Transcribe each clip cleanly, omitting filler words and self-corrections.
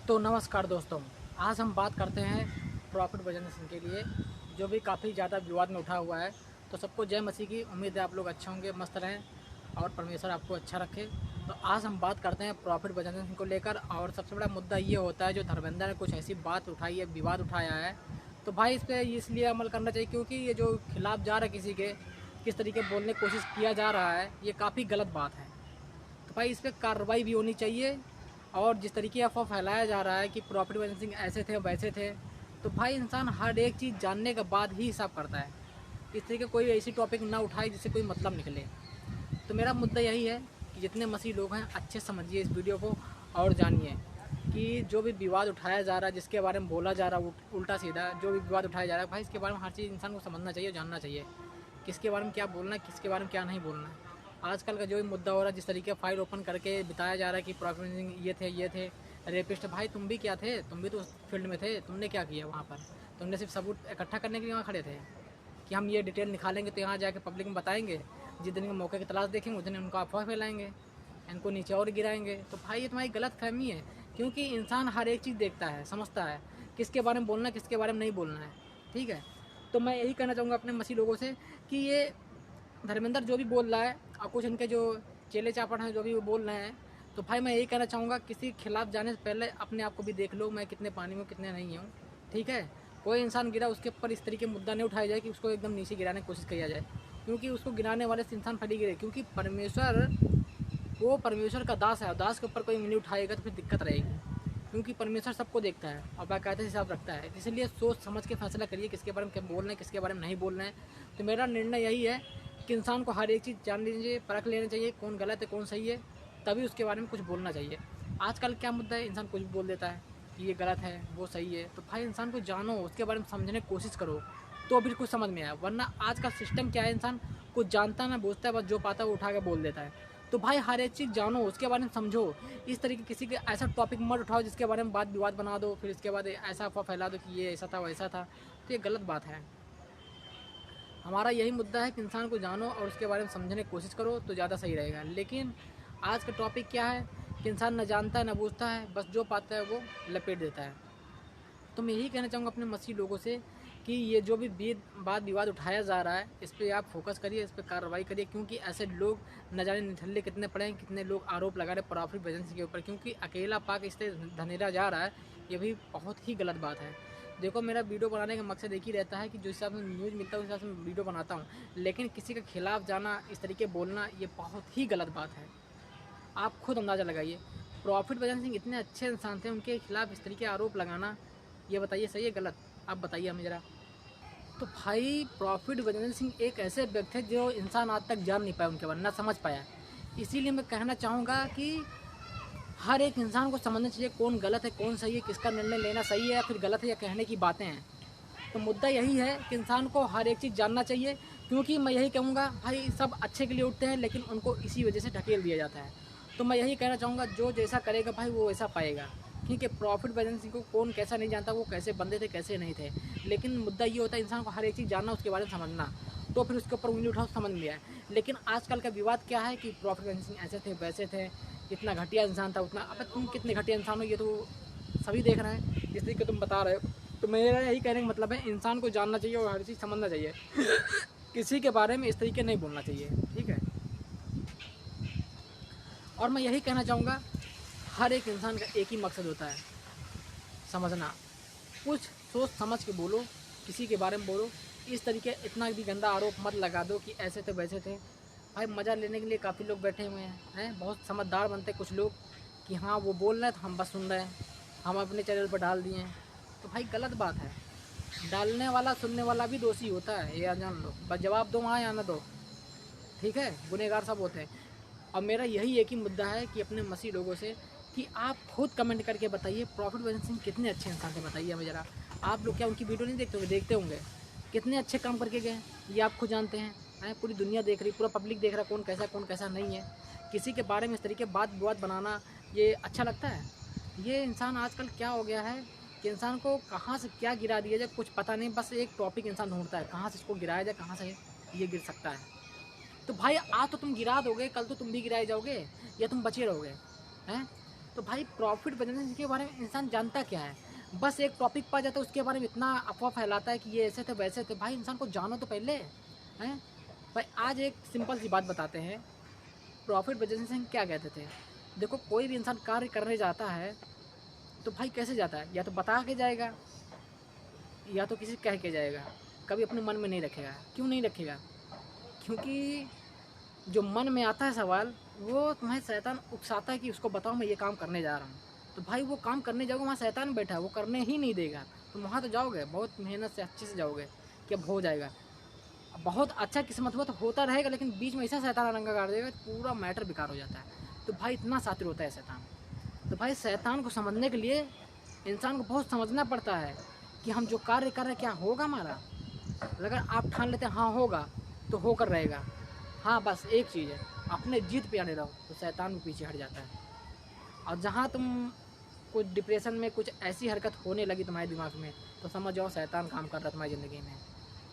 तो नमस्कार दोस्तों, आज हम बात करते हैं प्रॉफिट जनरेशन के लिए जो भी काफ़ी ज़्यादा विवाद में उठा हुआ है। तो सबको जय मसीह की। उम्मीद है आप लोग अच्छे होंगे, मस्त रहें और परमेश्वर आपको अच्छा रखे। तो आज हम बात करते हैं प्रॉफिट जनरेशन को लेकर, और सबसे बड़ा मुद्दा ये होता है जो धर्मेंद्र ने कुछ ऐसी बात उठाई है, विवाद उठाया है। तो भाई इस पर इसलिए अमल करना चाहिए क्योंकि ये जो खिलाफ जा रहा है किसी के, किस तरीके बोलने की कोशिश किया जा रहा है, ये काफ़ी गलत बात है। तो भाई इस पर कार्रवाई भी होनी चाहिए। और जिस तरीके अफवाह फैलाया जा रहा है कि प्रॉफिट जनरेशन ऐसे थे वैसे थे, तो भाई इंसान हर एक चीज़ जानने के बाद ही हिसाब करता है। इस तरीके कोई ऐसी टॉपिक ना उठाए जिससे कोई मतलब निकले। तो मेरा मुद्दा यही है कि जितने मसीह लोग हैं अच्छे समझिए इस वीडियो को और जानिए कि जो भी विवाद उठाया जा रहा है, जिसके बारे में बोला जा रहा है उल्टा सीधा जो भी विवाद उठाया जा रहा है, भाई इसके बारे में हर चीज़ इंसान को समझना चाहिए, जानना चाहिए किसके बारे में क्या बोलना है, किसके बारे में क्या नहीं बोलना है। आजकल का जो भी मुद्दा हो रहा है, जिस तरीके फाइल ओपन करके बताया जा रहा है कि प्रॉफिट ये थे रेपिस्ट, भाई तुम भी क्या थे, तुम भी तो उस फील्ड में थे, तुमने क्या किया वहाँ पर? तुमने सिर्फ सबूत इकट्ठा करने के लिए वहाँ खड़े थे कि हम ये डिटेल निकालेंगे तो यहाँ जाके पब्लिक में बताएंगे। जिस दिन मौके की तलाश देखेंगे उस दिन उनको अफवाह फैलाएंगे, इनको नीचे और गिराएंगे। तो भाई ये तुम्हारी गलत फहमी है, क्योंकि इंसान हर एक चीज़ देखता है, समझता है किसके बारे में बोलना है, किसके बारे में नहीं बोलना है। ठीक है, तो मैं यही कहना चाहूँगा अपने मसीह लोगों से कि ये धर्मेंद्र जो भी बोल रहा है और कुछ इनके जो चेले चापड़ हैं जो भी वो बोल रहे हैं, तो भाई मैं यही कहना चाहूँगा किसी के खिलाफ जाने से पहले अपने आप को भी देख लो, मैं कितने पानी में कितने नहीं हूँ। ठीक है, कोई इंसान गिरा उसके ऊपर इस तरीके मुद्दा नहीं उठाया जाए कि उसको एकदम नीचे गिराने की कोशिश किया जाए, क्योंकि उसको गिराने वाले से इंसान फटी गिरे। क्योंकि परमेश्वर का दास है, और दास के ऊपर कोई नहीं उठाएगा तो फिर दिक्कत रहेगी, क्योंकि परमेश्वर सबको देखता है और बाकायदा हिसाब रखता है। इसलिए सोच समझ के फैसला करिए किसके बारे में क्या बोलना है, किसके बारे में नहीं बोलना है। तो मेरा निर्णय यही है कि इंसान को हर एक चीज़ जान लेनी चाहिए, परख लेना चाहिए कौन गलत है कौन सही है, तभी उसके बारे में कुछ बोलना चाहिए। आजकल क्या मुद्दा है, इंसान कुछ भी बोल देता है कि ये गलत है वो सही है। तो भाई इंसान को जानो, उसके बारे में समझने की कोशिश करो तो फिर कुछ समझ में आया। वरना आज का सिस्टम क्या है, इंसान कुछ जानता ना बूझता है, बस जो पाता है वो उठा के बोल देता है। तो भाई हर एक चीज़ जानो, उसके बारे में समझो। इस तरीके किसी के ऐसा टॉपिक मत उठाओ जिसके बारे में बात विवाद बना दो, फिर इसके बाद ऐसा अफवाह फैला दो कि ये ऐसा था वैसा था। तो ये गलत बात है। हमारा यही मुद्दा है कि इंसान को जानो और उसके बारे में समझने की कोशिश करो तो ज़्यादा सही रहेगा। लेकिन आज का टॉपिक क्या है कि इंसान न जानता है न बूझता है, बस जो पाता है वो लपेट देता है। तो मैं यही कहना चाहूँगा अपने मसीह लोगों से कि ये जो भी बात विवाद उठाया जा रहा है, इस पर आप फोकस करिए, इस पर कार्रवाई करिए, क्योंकि ऐसे लोग न जाने निठल्ले कितने पड़े हैं, कितने लोग आरोप लगा रहे प्रॉफिट एजेंसी के ऊपर। क्योंकि अकेला पाक इससे धनेरा जा रहा है, ये भी बहुत ही गलत बात है। देखो मेरा वीडियो बनाने का मकसद एक ही रहता है कि जो हिसाब से न्यूज़ मिलता है उस हिसाब से मैं वीडियो बनाता हूँ, लेकिन किसी के खिलाफ जाना, इस तरीके बोलना, ये बहुत ही गलत बात है। आप खुद अंदाज़ा लगाइए, प्रॉफिट भजन सिंह इतने अच्छे इंसान थे, उनके खिलाफ इस तरीके आरोप लगाना, ये बताइए सही है गलत? आप बताइए हमें ज़रा। तो भाई प्रॉफिट भजन सिंह एक ऐसे व्यक्ति थे जो इंसान आज तक जान नहीं पाया उनके बारे में, ना समझ पाया। इसीलिए मैं कहना चाहूँगा कि हर एक इंसान को समझना चाहिए कौन गलत है कौन सही है, किसका निर्णय लेना सही है या फिर गलत है, या कहने की बातें हैं। तो मुद्दा यही है कि इंसान को हर एक चीज़ जानना चाहिए। क्योंकि मैं यही कहूँगा भाई सब अच्छे के लिए उठते हैं, लेकिन उनको इसी वजह से ढकेल दिया जाता है। तो मैं यही कहना चाहूँगा जो जैसा करेगा भाई वो वैसा पाएगा। ठीक है, प्रॉफिट एजेंसी को कौन कैसा नहीं जानता, वो कैसे बंदे थे कैसे नहीं थे, लेकिन मुद्दा ये होता है इंसान को हर एक चीज़ जानना, उसके बारे में समझना, तो फिर उसके ऊपर उंगली उठाओ समझ में आए। लेकिन आजकल का विवाद क्या है कि प्रॉफिट एजेंसी ऐसे थे वैसे थे, इतना घटिया इंसान था उतना। अब तुम कितने घटिया इंसान हो ये तो सभी देख रहे हैं, इसलिए कि तुम बता रहे हो। तो मेरा यही कहने का मतलब है इंसान को जानना चाहिए और हर चीज़ समझना चाहिए किसी के बारे में इस तरीके नहीं बोलना चाहिए। ठीक है, और मैं यही कहना चाहूँगा हर एक इंसान का एक ही मकसद होता है, समझना। कुछ सोच समझ के बोलो, किसी के बारे में बोलो। इस तरीके इतना भी गंदा आरोप मत लगा दो कि ऐसे थे वैसे थे। भाई मज़ा लेने के लिए काफ़ी लोग बैठे हुए हैं, बहुत समझदार बनते कुछ लोग कि हाँ वो बोल रहे हैं तो हम बस सुन रहे हैं, हम अपने चैनल पर डाल दिए हैं। तो भाई गलत बात है, डालने वाला सुनने वाला भी दोषी होता है, ये जान लो। बस जवाब दो वहाँ या ना दो, ठीक है, गुनहगार सब होते हैं। और मेरा यही एक ही मुद्दा है कि अपने मसीह लोगों से कि आप खुद कमेंट करके बताइए प्रॉफिट भजन सिंह कितने अच्छे इंसान थे, बताइए हमें ज़रा। आप लोग क्या उनकी वीडियो नहीं देखते होंगे? देखते होंगे, कितने अच्छे काम करके गए ये आप खुद जानते हैं। पूरी दुनिया देख रही, पूरा पब्लिक देख रहा कौन कैसा नहीं है। किसी के बारे में इस तरीके बात विवाद बनाना ये अच्छा लगता है? ये इंसान आजकल क्या हो गया है कि इंसान को कहाँ से क्या गिरा दिया जाए कुछ पता नहीं, बस एक टॉपिक इंसान ढूंढता है कहाँ से इसको गिराया जाए, कहाँ से ये गिर सकता है। तो भाई आज तो तुम गिरा दोगे, कल तो तुम भी गिराए जाओगे या तुम बचे रहोगे हैं? तो भाई प्रॉफिट बिजनेस के बारे में इंसान जानता क्या है? बस एक टॉपिक पा जाता है, उसके बारे में इतना अफवाह फैलाता है कि ये ऐसे थे वैसे थे। भाई इंसान को जानो तो पहले, हैं? भाई आज एक सिंपल सी बात बताते हैं, प्रॉफिट बिजनेस में क्या कहते थे। देखो कोई भी इंसान कार्य करने जाता है तो भाई कैसे जाता है? या तो बता के जाएगा या तो किसी कह के जाएगा, कभी अपने मन में नहीं रखेगा। क्यों नहीं रखेगा? क्योंकि जो मन में आता है सवाल, वो तुम्हें शैतान उकसाता है कि उसको बताओ मैं ये काम करने जा रहा हूँ। तो भाई वो काम करने जाओगे, वहाँ शैतान बैठा है, वो करने ही नहीं देगा। तुम वहाँ तो जाओगे बहुत मेहनत से अच्छे से जाओगे कि अब हो जाएगा, बहुत अच्छा किस्मत हुआ तो होता रहेगा, लेकिन बीच में ऐसा शैतान रंगा काट देगा तो पूरा मैटर बेकार हो जाता है। तो भाई इतना शातिर होता है शैतान। तो भाई शैतान को समझने के लिए इंसान को बहुत समझना पड़ता है कि हम जो कार्य कर रहे हैं क्या होगा हमारा। अगर आप ठान लेते हैं हाँ होगा तो होकर रहेगा। हाँ बस एक चीज़ है, अपने जीत पे आने रहो तो शैतान भी पीछे हट जाता है। और जहाँ तुम कुछ डिप्रेशन में कुछ ऐसी हरकत होने लगी तुम्हारे दिमाग में, तो समझ जाओ शैतान काम कर रहा है तुम्हारी ज़िंदगी में,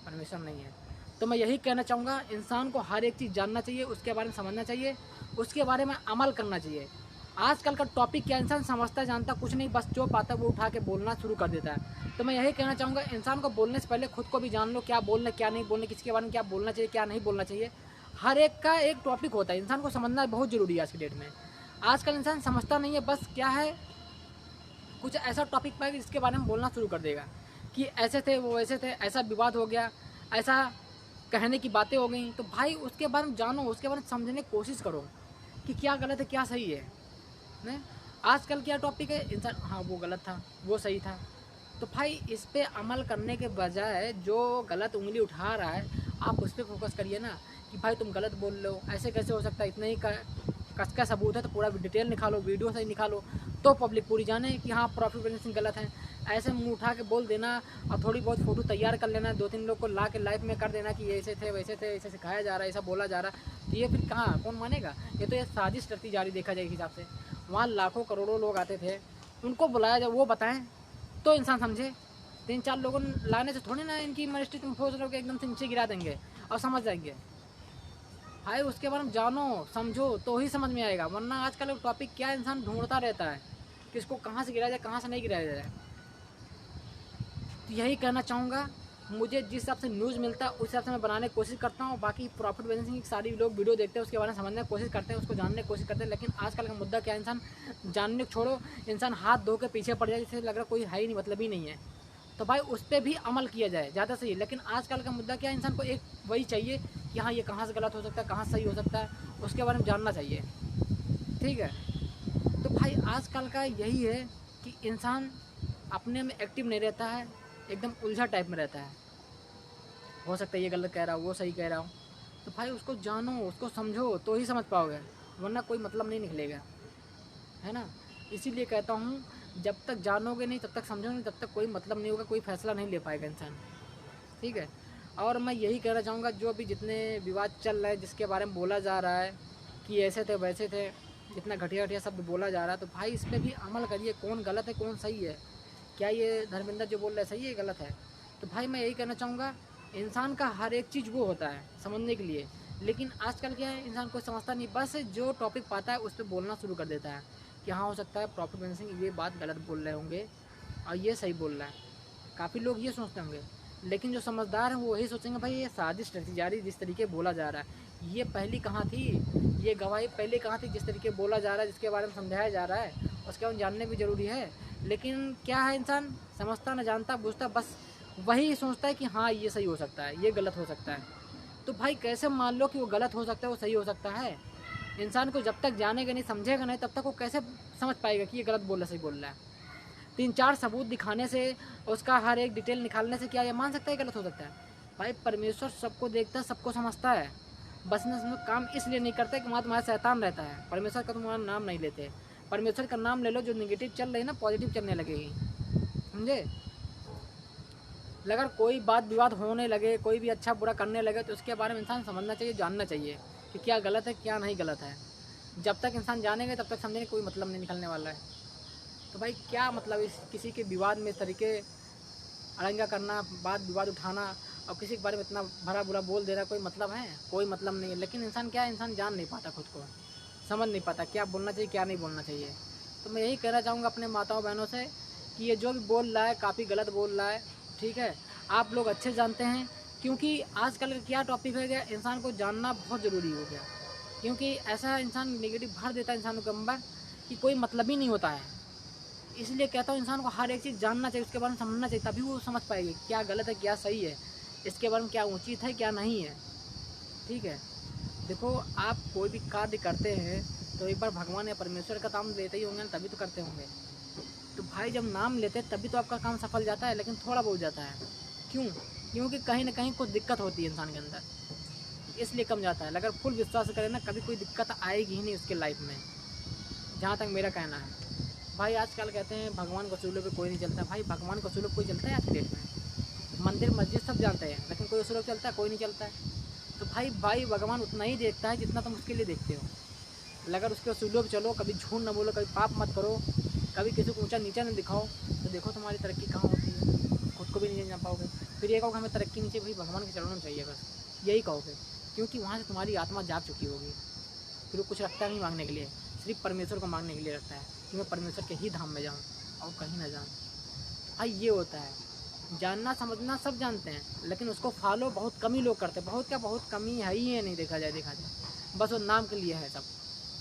परमिशन नहीं है। तो मैं यही कहना चाहूँगा, इंसान को हर एक चीज़ जानना चाहिए, उसके बारे में समझना चाहिए, उसके बारे में अमल करना चाहिए। आजकल का टॉपिक क्या, इंसान समझता जानता कुछ नहीं, बस जो पाता है वो उठा के बोलना शुरू कर देता है। तो मैं यही कहना चाहूँगा, इंसान को बोलने से पहले खुद को भी जान लो, क्या बोलना क्या नहीं बोलना, किसके बारे में क्या बोलना चाहिए क्या नहीं बोलना चाहिए। हर एक का एक टॉपिक होता है, इंसान को समझना बहुत ज़रूरी है आज की डेट में। आजकल इंसान समझता नहीं है, बस क्या है कुछ ऐसा टॉपिक पाएगा जिसके बारे में बोलना शुरू कर देगा कि ऐसे थे वो ऐसे थे, ऐसा विवाद हो गया, ऐसा कहने की बातें हो गई। तो भाई उसके बारे में जानो, उसके बारे में समझने की कोशिश करो कि क्या गलत है क्या सही है। नहीं, आजकल क्या टॉपिक है, इंसान हाँ वो गलत था वो सही था। तो भाई इस पे अमल करने के बजाय जो गलत उंगली उठा रहा है आप उस पर फोकस करिए ना, कि भाई तुम गलत बोल रहे हो, ऐसे कैसे हो सकता है, इतना ही कस का सबूत है तो पूरा डिटेल निकालो, वीडियो से निकालो, तो पब्लिक पूरी जाने कि हाँ प्रॉफिट बिजनेसिंग गलत है। ऐसे मुंह उठा के बोल देना और थोड़ी बहुत फ़ोटो तैयार कर लेना, 2-3 लोग को ला के लाइव में कर देना कि ऐसे थे वैसे थे, ऐसे सिखाया जा रहा है, ऐसा बोला जा रहा है, तो ये फिर कहाँ कौन मानेगा? ये तो ये साजिश करती जा रही देखा जाए हिसाब से। वहाँ लाखों करोड़ों लोग आते थे, उनको बुलाया जाए वो बताएं तो इंसान समझे। 3-4 लोगों लाने से थोड़ी ना इनकी मस्जिद तुम सोच रहे हो कि एकदम से नीचे गिरा देंगे और समझ जाएंगे। भाई उसके बारे में जानो समझो तो ही समझ में आएगा, वरना आजकल टॉपिक क्या इंसान ढूंढता रहता है कि इसको कहाँ से गिराया जाए कहाँ से नहीं गिराया जाए। तो यही कहना चाहूँगा, मुझे जिस हिसाब से न्यूज़ मिलता है उस हिसाब से मैं बनाने की कोशिश करता हूँ। बाकी प्रॉफिट बिजनेसिंग की सारी लोग वीडियो देखते हैं, उसके बारे में समझने की कोशिश करते हैं, उसको जानने की कोशिश करते हैं, लेकिन आजकल का मुद्दा क्या है, इंसान जानने को छोड़ो, इंसान हाथ धो के पीछे पड़ जाए, जिससे लग रहा कोई है ही नहीं, मतलब ही नहीं है। तो भाई उस पर भी अमल किया जाए ज़्यादा सही। लेकिन आजकल का मुद्दा क्या है, इंसान को एक वही चाहिए कि हाँ ये कहाँ से गलत हो सकता है कहाँ सही हो सकता है, उसके बारे में जानना चाहिए। ठीक है, तो भाई आजकल का यही है कि इंसान अपने में एक्टिव नहीं रहता है, एकदम उलझा टाइप में रहता है। हो सकता है ये गलत कह रहा हूँ वो सही कह रहा हूँ, तो भाई उसको जानो उसको समझो तो ही समझ पाओगे, वरना कोई मतलब नहीं निकलेगा, है ना। इसीलिए कहता हूँ जब तक जानोगे नहीं तब तक समझोगे नहीं तब तक कोई मतलब नहीं होगा, कोई फैसला नहीं ले पाएगा इंसान। ठीक है, और मैं यही कहना चाहूँगा, जो भी जितने विवाद चल रहे हैं जिसके बारे में बोला जा रहा है कि ऐसे थे वैसे थे, जितना घटिया घटिया शब्द बोला जा रहा है, तो भाई इस पर भी अमल करिए, कौन गलत है कौन सही है, क्या ये धर्मेंद्र जो बोल रहा है सही है गलत है। तो भाई मैं यही कहना चाहूँगा, इंसान का हर एक चीज़ वो होता है समझने के लिए, लेकिन आजकल क्या है इंसान कोई समझता नहीं, बस जो टॉपिक पाता है उस पर बोलना शुरू कर देता है कि हाँ हो सकता है प्रॉफिट बिजनेसिंग ये बात गलत बोल रहे होंगे और ये सही बोल रहा है। काफ़ी लोग ये सोचते होंगे, लेकिन जो समझदार हैं वो वही सोचेंगे भाई ये साजिश रची जा रही, जिस तरीके बोला जा रहा है ये पहली कहाँ थी, ये गवाही पहले कहाँ थी, जिस तरीके बोला जा रहा है जिसके बारे में समझाया जा रहा है उसके बारे में जानने भी ज़रूरी है। लेकिन क्या है इंसान समझता न जानता बूझता, बस वही सोचता है कि हाँ ये सही हो सकता है ये गलत हो सकता है। तो भाई कैसे मान लो कि वो गलत हो सकता है वो सही हो सकता है? इंसान को जब तक जानेगा नहीं समझेगा नहीं तब तक वो कैसे समझ पाएगा कि ये गलत बोल रहा सही बोल रहा है? 3-4 सबूत दिखाने से, उसका हर एक डिटेल निकालने से क्या ये मान सकता है गलत हो सकता है? भाई परमेश्वर सबको देखता है सबको समझता है, बस में काम इसलिए नहीं करता कि वहाँ तुम्हारा शैतान रहता है। परमेश्वर का तुम्हारा नाम नहीं लेते, परमेश्वर का नाम ले लो, जो नेगेटिव चल रही है ना पॉजिटिव चलने लगेगी, समझे। अगर कोई बात विवाद होने लगे, कोई भी अच्छा बुरा करने लगे, तो उसके बारे में इंसान समझना चाहिए जानना चाहिए कि क्या गलत है क्या नहीं गलत है। जब तक इंसान जानेगा तब तक समझने कोई मतलब नहीं निकलने वाला है। तो भाई क्या मतलब इस किसी के विवाद में इस तरीके अड़ंगा करना, बात विवाद उठाना और किसी के बारे में इतना भरा बुरा बोल देना, कोई मतलब है? कोई मतलब नहीं है। लेकिन इंसान क्या है, इंसान जान नहीं पाता, खुद को समझ नहीं पाता क्या बोलना चाहिए क्या नहीं बोलना चाहिए। तो मैं यही कहना चाहूँगा अपने माताओं बहनों से कि ये जो भी बोल रहा है काफ़ी गलत बोल रहा है, ठीक है। आप लोग अच्छे जानते हैं, क्योंकि आजकल का क्या टॉपिक हो गया, इंसान को जानना बहुत ज़रूरी हो गया। क्योंकि ऐसा इंसान नेगेटिव भर देता है इंसानों के अंदर कि कोई मतलब ही नहीं होता है। इसलिए कहता हूँ इंसान को हर एक चीज़ जानना चाहिए, उसके बारे में समझना चाहिए, तभी वो समझ पाएगी क्या गलत है क्या सही है, इसके बारे में क्या उचित है क्या नहीं है, ठीक है। देखो, आप कोई भी कार्य करते हैं तो एक बार भगवान या परमेश्वर का नाम लेते ही होंगे ना, तभी तो करते होंगे। तो भाई जब नाम लेते हैं तभी तो आपका काम सफल जाता है, लेकिन थोड़ा बहुत जाता है। क्यों? क्योंकि कहीं ना कहीं कुछ दिक्कत होती है इंसान के अंदर, इसलिए कम जाता है। अगर फुल विश्वास करें ना, कभी कोई दिक्कत आएगी ही नहीं उसके लाइफ में, जहाँ तक मेरा कहना है। भाई आजकल कहते हैं भगवान के उसूलों पे कोई नहीं चलता। भाई भगवान के उसूलों पे कोई चलता है आज की डेट में? मंदिर मस्जिद सब जानते हैं, लेकिन कोई उसूलों पे चलता है? कोई नहीं चलता है। तो भाई भगवान उतना ही देखता है जितना तुम उसके लिए देखते हो। अगर उसके उसूलों पे चलो, कभी झूठ न बोलो, कभी पाप मत करो, कभी किसी को ऊंचा नीचा न दिखाओ, तो देखो तुम्हारी तरक्की कहाँ होती है। खुद को भी नहीं जान पाओगे। फिर ये कहो हमें तरक्की नहीं चाहिए, भाई भगवान के चरणों में चाहिए बस, यही कहोगे। क्योंकि वहाँ से तुम्हारी आत्मा जाग चुकी होगी। फिर वो कुछ रखता नहीं मांगने के लिए, सिर्फ परमेश्वर को मांगने के लिए रखता है कि मैं परमेश्वर के ही धाम में जाऊँ और कहीं ना जाऊँ। भाई ये होता है। जानना समझना सब जानते हैं, लेकिन उसको फॉलो बहुत कम ही लोग करते हैं। बहुत क्या, बहुत कमी है ही है, नहीं देखा जाए। बस वो नाम के लिए है सब,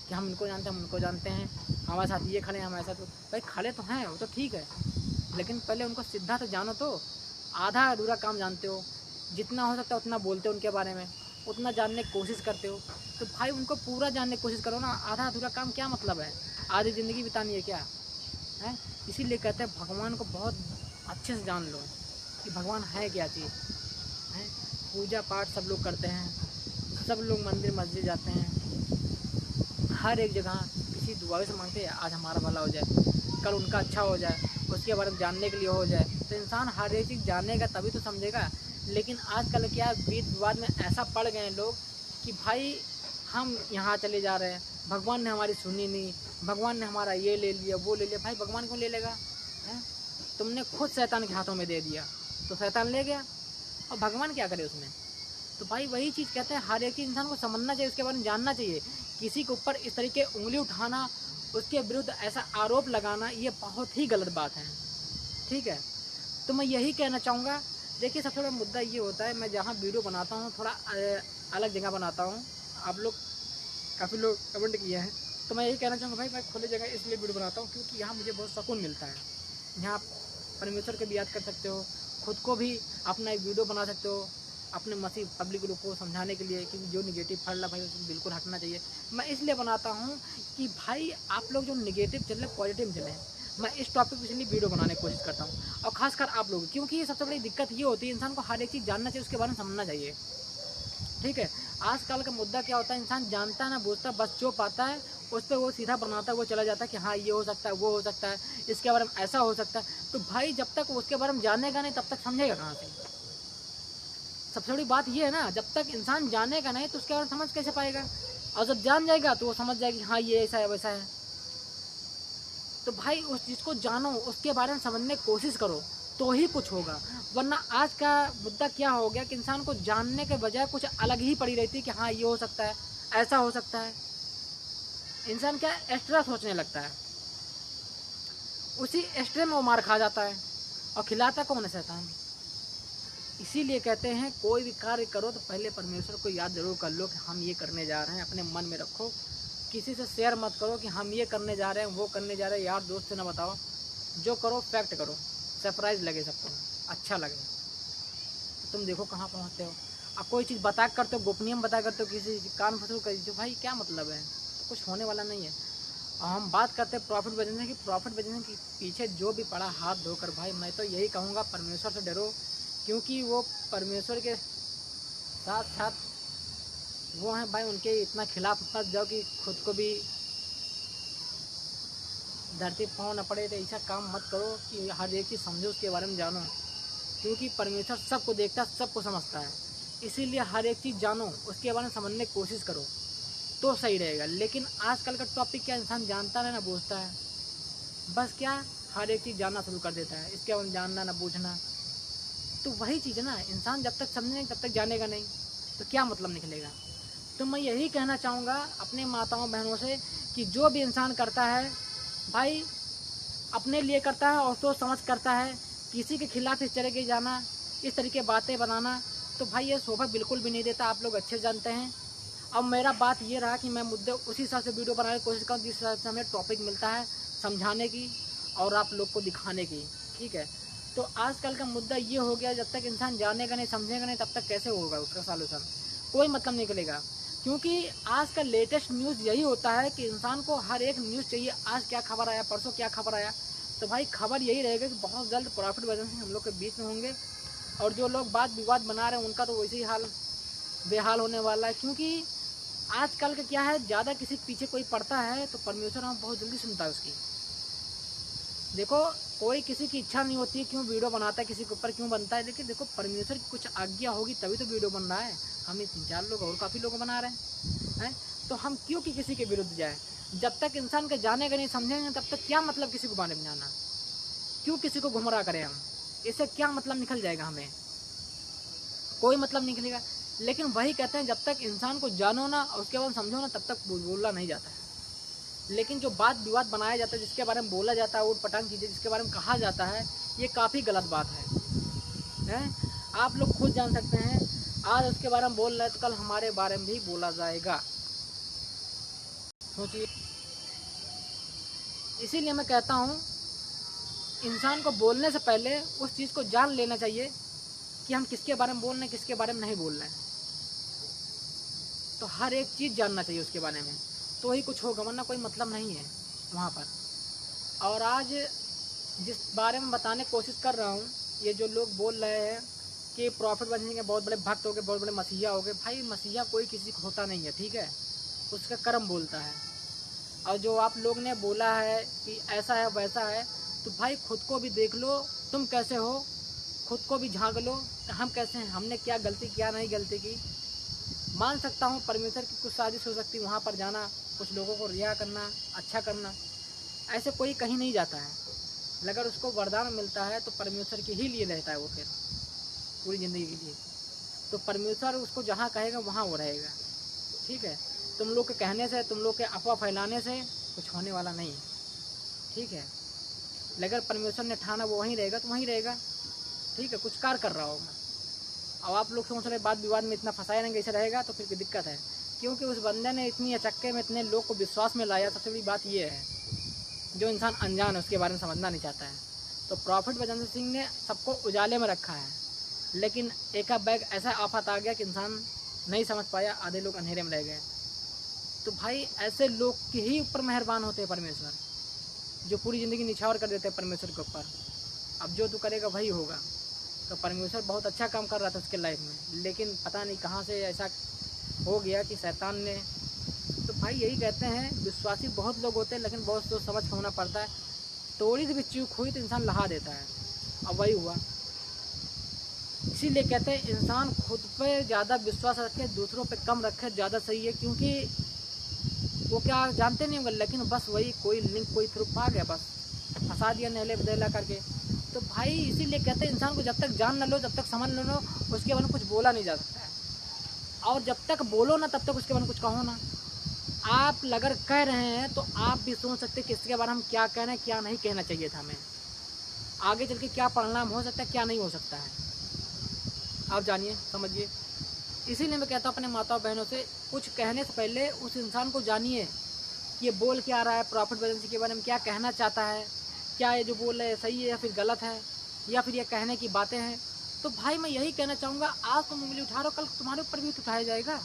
कि हम इनको जानते हैं, हम उनको जानते हैं, हमारे साथ ये खड़े हैं, हमारे साथ। भाई खड़े तो हैं, वो तो ठीक है, लेकिन पहले उनको सीधा तो जानो। तो आधा अधूरा काम जानते हो, जितना हो सकता है उतना बोलते हो उनके बारे में, उतना जानने की कोशिश करते हो। तो भाई उनको पूरा जानने की कोशिश करो ना। आधा अधूरा काम क्या मतलब है? आधी ज़िंदगी बितानी है क्या है? इसीलिए कहते हैं भगवान को बहुत अच्छे से जान लो कि भगवान है क्या चीज़ है। पूजा पाठ सब लोग करते हैं, सब लोग मंदिर मस्जिद जाते हैं, हर एक जगह किसी दुआ से मांगते हैं आज हमारा भला हो जाए, कल उनका अच्छा हो जाए, उसके बारे में जानने के लिए हो जाए। तो इंसान हर एक चीज़ जानेगा तभी तो समझेगा। लेकिन आजकल क्या विद विवाद में ऐसा पड़ गए हैं लोग कि भाई हम यहाँ चले जा रहे हैं, भगवान ने हमारी सुनी नहीं, भगवान ने हमारा ये ले लिया वो ले लिया। भाई भगवान क्यों ले लेगा है? तुमने खुद शैतान के हाथों में दे दिया तो शैतान ले गया, और भगवान क्या करे उसमें? तो भाई वही चीज़ कहते हैं, हर एक चीज़ इंसान को समझना चाहिए, उसके बारे में जानना चाहिए। किसी के ऊपर इस तरीके उंगली उठाना, उसके विरुद्ध ऐसा आरोप लगाना, ये बहुत ही गलत बात है, ठीक है। तो मैं यही कहना चाहूँगा। देखिए सबसे बड़ा मुद्दा ये होता है, मैं जहाँ वीडियो बनाता हूँ थोड़ा अलग जगह बनाता हूँ। आप लोग काफ़ी लोग कमेंट किए हैं, तो मैं यही कहना चाहूँगा भाई मैं खुली जगह इसलिए वीडियो बनाता हूँ क्योंकि यहाँ मुझे बहुत सुकून मिलता है। यहाँ आप परमेश्वर के भी याद कर सकते हो, खुद को भी अपना एक वीडियो बना सकते हो, अपने मसीह पब्लिक लोग को समझाने के लिए कि जो निगेटिव फैल रहा भाई उसको बिल्कुल हटना चाहिए। मैं इसलिए बनाता हूँ कि भाई आप लोग जो निगेटिव चल रहे पॉजिटिव चलें। मैं इस टॉपिक पर इसलिए वीडियो बनाने की कोशिश करता हूँ, और खासकर आप लोग, क्योंकि ये सबसे बड़ी दिक्कत ये होती है इंसान को हर एक चीज़ जानना चाहिए, उसके बारे में समझना चाहिए, ठीक है। आजकल का मुद्दा क्या होता है, इंसान जानता है ना बूझता, बस जो पाता है उस पर वो सीधा बनाता है, वो चला जाता है कि हाँ ये हो सकता है वो हो सकता है, इसके बारे में ऐसा हो सकता है। तो भाई जब तक उसके बारे में जानेगा नहीं तब तक समझेगा कहाँ से? सबसे बड़ी बात ये है ना, जब तक इंसान जानेगा नहीं तो उसके बारे में समझ कैसे पाएगा? और जब जान जाएगा तो वो समझ जाएगी हाँ ये ऐसा है वैसा है। तो भाई उस चीज़ को जानो, उसके बारे में समझने की कोशिश करो तो ही कुछ होगा। वरना आज का मुद्दा क्या हो गया कि इंसान को जानने के बजाय कुछ अलग ही पड़ी रहती है कि हाँ ये हो सकता है ऐसा हो सकता है। इंसान क्या एक्स्ट्रा सोचने लगता है, उसी एक्स्ट्रे में वो मार खा जाता है, और खिलाता कौन है? शैतान। इसीलिए कहते हैं कोई भी कार्य करो तो पहले परमेश्वर को याद जरूर कर लो कि हम ये करने जा रहे हैं, अपने मन में रखो। किसी से शेयर मत करो कि हम ये करने जा रहे हैं वो करने जा रहे हैं, यार दोस्त से ना बताओ। जो करो फैक्ट करो, सरप्राइज लगे सबको, अच्छा लगे, तो तुम देखो कहाँ पहुँचते हो। अब कोई चीज़ बता करते हो, गोपनीय बता करते हो, किसी कान फंसू कर दो, भाई क्या मतलब है? तो कुछ होने वाला नहीं है। और हम बात करते हैं प्रॉफिट बचने की। प्रॉफिट बचने के पीछे जो भी पड़ा हाथ धोकर, भाई मैं तो यही कहूँगा परमेश्वर से डरो, क्योंकि वो परमेश्वर के साथ साथ वो हैं भाई, उनके इतना खिलाफ मत जाओ कि खुद को भी धरती पाँव न पड़े। तो ऐसा काम मत करो कि हर एक चीज़ समझो, उसके बारे में जानो, क्योंकि परमेश्वर सबको देखता है, सबको समझता है। इसीलिए हर एक चीज़ जानो, उसके बारे में समझने की कोशिश करो तो सही रहेगा। लेकिन आजकल का टॉपिक क्या, इंसान जानता है ना बूझता है, बस क्या हर एक चीज़ जानना शुरू कर देता है, इसके बारे में जानना ना बूझना। तो वही चीज़ है ना, इंसान जब तक समझे नहीं तब तक जानेगा नहीं, तो क्या मतलब निकलेगा? तो मैं यही कहना चाहूँगा अपने माताओं बहनों से कि जो भी इंसान करता है भाई अपने लिए करता है और सोच समझ करता है। किसी के खिलाफ इस तरह के जाना, इस तरीके बातें बनाना, तो भाई ये शोभा बिल्कुल भी नहीं देता, आप लोग अच्छे जानते हैं। अब मेरा बात ये रहा कि मैं मुद्दे उसी हिसाब से वीडियो बनाने की कोशिश करूँ जिस हिसाब से हमें टॉपिक मिलता है समझाने की और आप लोग को दिखाने की, ठीक है। तो आजकल का मुद्दा ये हो गया, जब तक इंसान जानेगा नहीं समझेगा नहीं तब तक कैसे होगा उसका सॉल्यूशन, कोई मतलब नहीं निकलेगा। क्योंकि आज का लेटेस्ट न्यूज़ यही होता है कि इंसान को हर एक न्यूज़ चाहिए, आज क्या खबर आया, परसों क्या खबर आया। तो भाई खबर यही रहेगा कि बहुत जल्द प्रॉफिट वजह से हम लोग के बीच में होंगे, और जो लोग बात विवाद बना रहे हैं उनका तो वैसे ही हाल बेहाल होने वाला है। क्योंकि आजकल का क्या है, ज़्यादा किसी के पीछे कोई पड़ता है तो परमेश्वर हम बहुत जल्दी सुनता है उसकी। देखो कोई किसी की इच्छा नहीं होती है, क्यों वीडियो बनाता है, किसी के ऊपर क्यों बनता है, लेकिन देखो परमेश्वर की कुछ आज्ञा होगी तभी तो वीडियो बन रहा है। हम ही 3-4 लोग और काफ़ी लोग बना रहे हैं, तो हम क्यों कि किसी के विरुद्ध जाए। जब तक इंसान के जानेगा नहीं समझेंगे तब तक क्या मतलब किसी को बारे में जाना, क्यों किसी को गुमराह करें हम, इससे क्या मतलब निकल जाएगा, हमें कोई मतलब नहीं निकलेगा। लेकिन वही कहते हैं जब तक इंसान को जानो ना और उसके बाद समझो ना तब तक बोलना नहीं जाता है। लेकिन जो बात विवाद बनाया जाता है, जिसके बारे में बोला जाता है, उठ पटांग चीज़ें जिसके बारे में कहा जाता है, ये काफ़ी गलत बात है? आप लोग खुद जान सकते हैं, आज उसके बारे में बोल रहे हैं तो कल हमारे बारे में भी बोला जाएगा, सोचिए। इसीलिए मैं कहता हूँ इंसान को बोलने से पहले उस चीज़ को जान लेना चाहिए कि हम किसके बारे में बोल रहे हैं, किसके बारे में नहीं बोल रहे हैं। तो हर एक चीज़ जानना चाहिए उसके बारे में, तो ही कुछ होगा, वरना कोई मतलब नहीं है वहाँ पर। और आज जिस बारे में बताने की कोशिश कर रहा हूँ, ये जो लोग बोल रहे हैं कि प्रॉफिट बनने के बहुत बड़े भक्त हो गए, बहुत बड़े मसीहा हो गए, भाई मसीहा कोई किसी को होता नहीं है, ठीक है, उसका कर्म बोलता है। और जो आप लोग ने बोला है कि ऐसा है वैसा है, तो भाई खुद को भी देख लो, तुम कैसे हो, खुद को भी झांक लो, हम कैसे हैं, हमने क्या गलती क्या नहीं गलती की। मान सकता हूँ परमेश्वर की कुछ साजिश हो सकती है, वहाँ पर जाना, कुछ लोगों को रिहा करना, अच्छा करना, ऐसे कोई कहीं नहीं जाता है। अगर उसको वरदान मिलता है तो परमेश्वर के ही लिए रहता है वो, फिर पूरी ज़िंदगी के लिए। तो परमेश्वर उसको जहाँ कहेगा वहाँ वो रहेगा, ठीक है। तुम लोग के कहने से, तुम लोग के अफवाह फैलाने से कुछ होने वाला नहीं है, ठीक है। अगर परमेश्वर ने ठाना वो वहीं रहेगा तो वहीं रहेगा, ठीक है, कुछ कार्य कर रहा होगा। अब आप लोग सोच रहे बात विवाद में इतना फंसाया नहीं, ऐसा रहेगा तो फिर कोई दिक्कत है। क्योंकि उस बंदे ने इतनी अचक्के में इतने लोग को विश्वास में लाया। सबसे बड़ी बात ये है, जो इंसान अनजान है उसके बारे में समझना नहीं चाहता है। तो प्रॉफिट बजरंग सिंह ने सबको उजाले में रखा है, लेकिन एक बैग ऐसा आफत आ गया कि इंसान नहीं समझ पाया, आधे लोग अंधेरे में रह गए। तो भाई ऐसे लोग के ही ऊपर मेहरबान होते हैं परमेश्वर, जो पूरी ज़िंदगी निछावर कर देते हैं परमेश्वर के ऊपर। अब जो तू करेगा वही होगा। तो परमेश्वर बहुत अच्छा काम कर रहा था उसके लाइफ में, लेकिन पता नहीं कहाँ से ऐसा हो गया कि शैतान ने। तो भाई यही कहते हैं, विश्वासी बहुत लोग होते हैं लेकिन बहुत सोच समझ के होना पड़ता है। थोड़ी सी भी चूक हुई तो इंसान लहा देता है, अब वही हुआ। इसीलिए कहते हैं इंसान खुद पे ज़्यादा विश्वास रखे, दूसरों पे कम रखे, ज़्यादा सही है। क्योंकि वो क्या जानते नहीं होंगे, लेकिन बस वही कोई लिंक कोई थ्रू पा गया, बस फंसा दिया नहले बदला करके। तो भाई इसीलिए कहते हैं इंसान को जब तक जान न लो, जब तक समझ न लो, उसके बारे में कुछ बोला नहीं जा सकता है। और जब तक बोलो ना तब तक उसके बारे में कुछ कहो ना। आप अगर कह रहे हैं तो आप भी सोच सकते हैं कि इसके बारे में हम क्या कह रहे हैं, क्या नहीं कहना चाहिए था हमें, आगे चल के क्या परिणाम हो सकता है, क्या नहीं हो सकता है, आप जानिए समझिए। इसीलिए मैं कहता हूँ अपने माताओं बहनों से, कुछ कहने से पहले उस इंसान को जानिए कि ये बोल क्या रहा है, प्रॉफिट बजरंग सिंह के बारे में क्या कहना चाहता है, क्या ये जो बोल रहे हैं सही है या फिर गलत है, या फिर ये कहने की बातें हैं। तो भाई मैं यही कहना चाहूँगा, आज तुम उंगली उठा रहे हो, कल तुम्हारे ऊपर भी उठाया जाएगा।